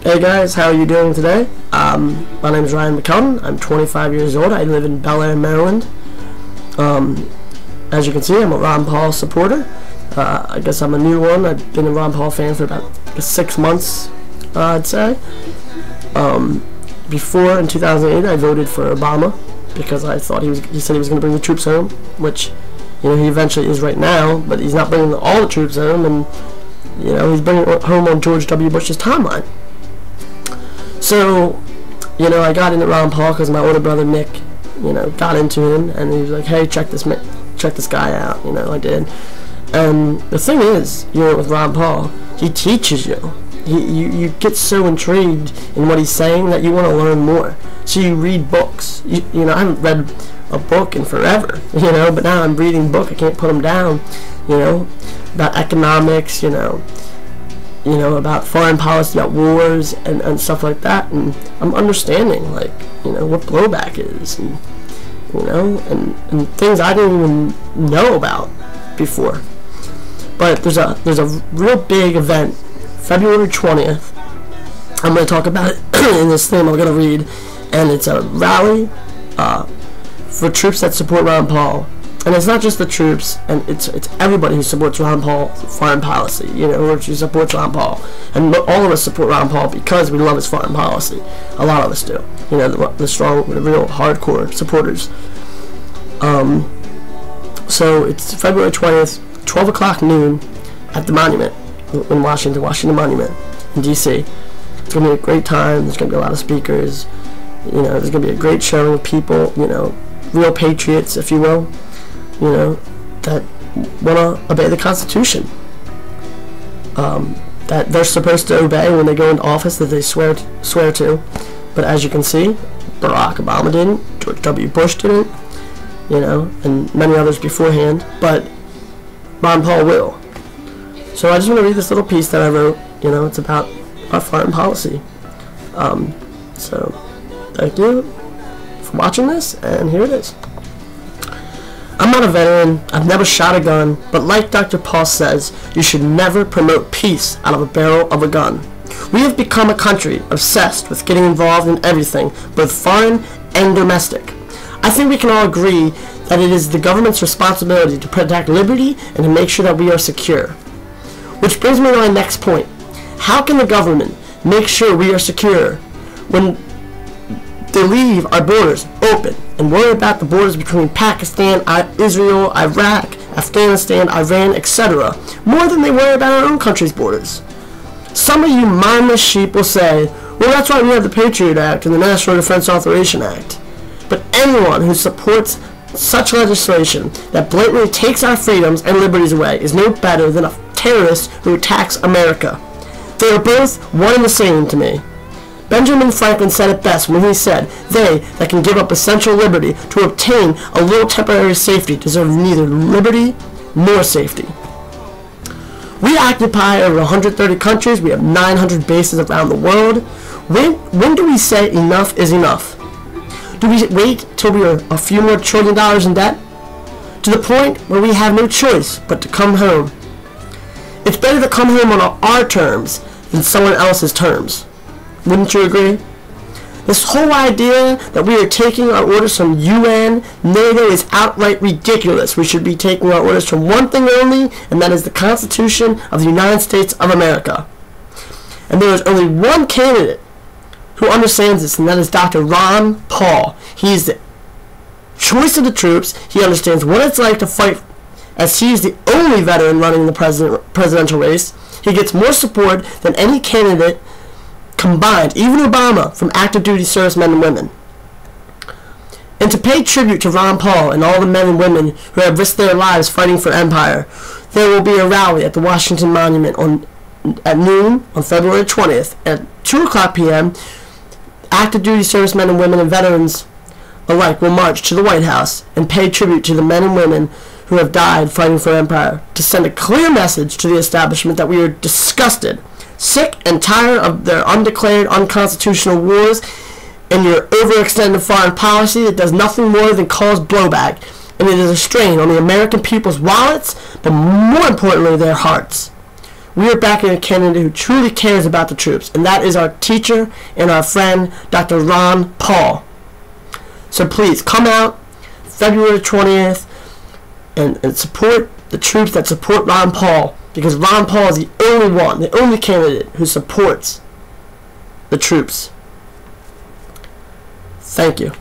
Hey guys, how are you doing today? My name is Ryan McCown. I'm 25 years old. I live in Bel Air, Maryland. As you can see, I'm a Ron Paul supporter. I guess I'm a new one. I've been a Ron Paul fan for about 6 months, I'd say. Before, in 2008, I voted for Obama because I thought he said he was going to bring the troops home, which, you know, he eventually is right now, but he's not bringing all the troops home, and, you know, he's bringing it home on George W. Bush's timeline. So, you know, I got into Ron Paul because my older brother Nick, you know, got into him, and he was like, "Hey, check this guy out." You know, I did. And the thing is, you know, with Ron Paul, he teaches you. You get so intrigued in what he's saying that you want to learn more. So you read books. You know, I haven't read a book in forever. You know, but now I'm reading books. I can't put them down. You know, about economics. You know, about foreign policy, about wars, and stuff like that, and I'm understanding, like, you know, what blowback is, and, you know, and things I didn't even know about before. But there's a real big event, February 20th, I'm going to talk about it in this thing I'm going to read, and it's a rally for troops that support Ron Paul. And it's not just the troops, and it's everybody who supports Ron Paul foreign policy, you know, who supports Ron Paul. And all of us support Ron Paul because we love his foreign policy. A lot of us do. You know, the strong, the real hardcore supporters. So it's February 20th, 12 o'clock noon, at the Monument in Washington Monument in D.C. It's going to be a great time. There's going to be a lot of speakers. You know, there's going to be a great showing of people, you know, real patriots, if you will. You know, that want to obey the Constitution, that they're supposed to obey when they go into office, that they swear to. But as you can see, Barack Obama didn't, George W. Bush didn't, you know, and many others beforehand, but Ron Paul will. So I just want to read this little piece that I wrote. You know, it's about our foreign policy. So thank you for watching this, and here it is. I'm not a veteran, I've never shot a gun, but like Dr. Paul says, you should never promote peace out of a barrel of a gun. We have become a country obsessed with getting involved in everything, both foreign and domestic. I think we can all agree that it is the government's responsibility to protect liberty and to make sure that we are secure. Which brings me to my next point. How can the government make sure we are secure when they leave our borders open and worry about the borders between Pakistan, Israel, Iraq, Afghanistan, Iran, etc., more than they worry about our own country's borders? Some of you mindless sheep will say, well, that's why we have the Patriot Act and the National Defense Authorization Act. But anyone who supports such legislation that blatantly takes our freedoms and liberties away is no better than a terrorist who attacks America. They are both one and the same to me. Benjamin Franklin said it best when he said, "They that can give up essential liberty to obtain a little temporary safety deserve neither liberty nor safety." We occupy over 130 countries. We have 900 bases around the world. When do we say enough is enough? Do we wait till we are a few more $1 trillion in debt? To the point where we have no choice but to come home. It's better to come home on our terms than someone else's terms. Wouldn't you agree? This whole idea that we are taking our orders from UN, NATO is outright ridiculous. We should be taking our orders from one thing only, and that is the Constitution of the United States of America. And there is only one candidate who understands this, and that is Dr. Ron Paul. He is the choice of the troops. He understands what it's like to fight, as he is the only veteran running the presidential race. He gets more support than any candidate combined, even Obama, from active duty servicemen and women. And to pay tribute to Ron Paul and all the men and women who have risked their lives fighting for empire, there will be a rally at the Washington Monument at noon on February 20th. At 2:00 p.m., active duty servicemen and women and veterans alike will march to the White House and pay tribute to the men and women who have died fighting for empire, to send a clear message to the establishment that we are disgusted, sick and tired of their undeclared, unconstitutional wars and your overextended foreign policy that does nothing more than cause blowback, and it is a strain on the American people's wallets, but more importantly, their hearts. we are backing a candidate who truly cares about the troops, and that is our teacher and our friend, Dr. Ron Paul. So please, come out February 20th and support the troops that support Ron Paul, because Ron Paul is the only one, the only candidate who supports the troops. Thank you.